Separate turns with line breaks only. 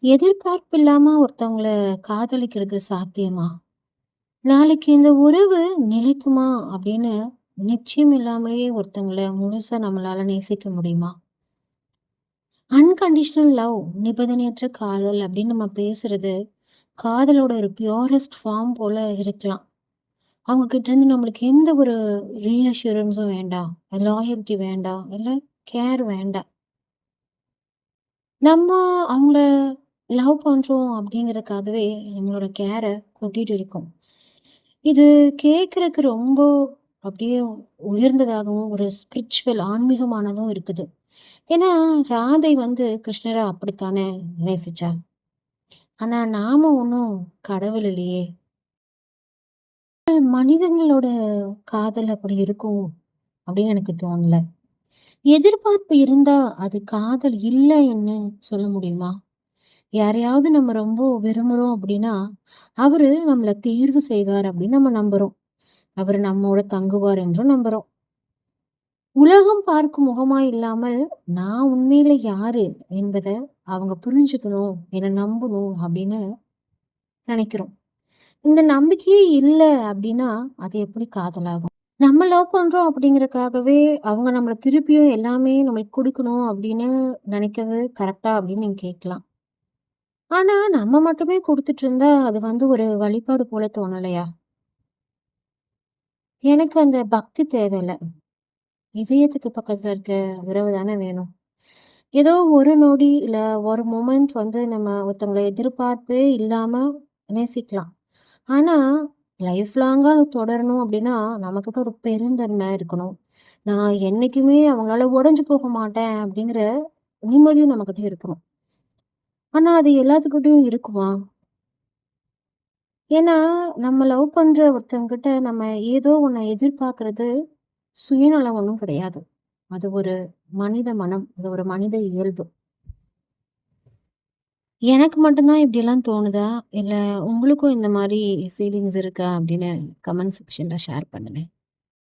எதிர்பார்ப்பு இல்லாம ஒருத்தவங்கள காதலிக்கிறது சாத்தியமா? நாளைக்கு இந்த உறவு நிலைக்குமா அப்படின்னு நிச்சயம் இல்லாமலேயே ஒருத்தவங்கள முழுசா நம்மளால நேசிக்க முடியுமா? அன்கண்டிஷனல் லவ் நிபந்தனையற்ற காதல் அப்படின்னு நம்ம பேசுறது, காதலோட ஒரு பியூரஸ்ட் ஃபார்ம் போல இருக்கலாம். அவங்க கிட்ட இருந்து நம்மளுக்கு எந்த ஒரு ரீஅஷ்யூரன்ஸும் வேண்டாம். லாயல்டி வேண்டாம். இல்ல கேர் வேண்டாம். நம்ம அவங்கள லவ் பண்றோம் அப்படிங்கிறதுக்காகவே நம்மளோட கேர கொட்டிட்டு இருக்கோம். இது கேட்கறக்கு ரொம்ப அப்படியே உயர்ந்ததாகவும், ஒரு ஸ்பிரிச்சுவல் ஆன்மீகமானதும் இருக்குது. ஏன்னா, ராதை வந்து கிருஷ்ணர அப்படித்தானே நேசிச்சா. ஆனா, நாம ஒண்ணும் கடவுள் இல்லையே! மனிதங்களோட காதல் அப்படி இருக்கும் அப்படின்னு எனக்கு தோணல. எதிர்பார்ப்பு இருந்தா அது காதல் இல்லன்னு சொல்ல முடியுமா? யாரையாவது நம்ம ரொம்ப விரும்புறோம் அப்படின்னா, அவரு நம்மள தேர்வு செய்வார் அப்படின்னு நம்ம நம்புறோம். அவரு நம்மோட தங்குவார் என்றும் நம்புறோம். உலகம் பார்க்கும் முகமா இல்லாமல், நான் உண்மையில யாரு என்பத அவங்க புரிஞ்சுக்கணும், என்ன நம்பணும் அப்படின்னு நெனைக்கிறோம். இந்த நம்பிக்கையே இல்ல அப்படின்னா, அது எப்படி காதலாகும்? நம்ம லவ் பண்றோம் அப்படிங்கிறதுக்காகவே, அவங்க நம்மள திருப்பியும் எல்லாமே நம்மளுக்கு குடுக்கணும் அப்படின்னு நெனைக்கிறது கரெக்ட்டா அப்படின்னு நீங்க கேட்கலாம். ஆனா, நம்ம மட்டுமே குடுத்துட்டு இருந்தா, அது வந்து ஒரு வழிபாடு போல தோணலையா? எனக்கு அந்த பக்தி தேவையில்ல. இதயத்துக்கு பக்கத்துல இருக்க உறவு தானே வேணும். ஏதோ ஒரு நொடி, இல்ல ஒரு மொமெண்ட் வந்து நம்ம ஒருத்தவங்கள எதிர்பார்ப்பே இல்லாம நேசிக்கலாம். ஆனா, லைஃப் லாங்கா அது தொடரணும் அப்டின்னா, நம்மகிட்ட ஒரு பெருந்தன்மை இருக்கணும். நான் என்னைக்குமே அவங்களால உடைஞ்சு போக மாட்டேன் அப்டிங்கிற நிம்மதியும் நம்மகிட்ட இருக்கணும். ஆனா, அது எல்லாத்துக்கிட்டயும் இருக்குமா? ஏன்னா, நம்ம லவ் பண்ற ஒருத்தவங்ககிட்ட நம்ம ஏதோ ஒண்ண எதிர்பார்க்கிறது சுயநலம் ஒண்ணும் கிடையாது. அது ஒரு மனித மனம். அது ஒரு மனித இயல்பு. எனக்கு மட்டும் தான் இப்படியெல்லாம் தோணுதா? இல்ல உங்களுக்கும் இந்த மாரி ஃபீலிங்ஸ் இருக்கா? அப்படின்னு கமெண்ட் செக்ஷன்ல ஷேர் பண்ணுங்க.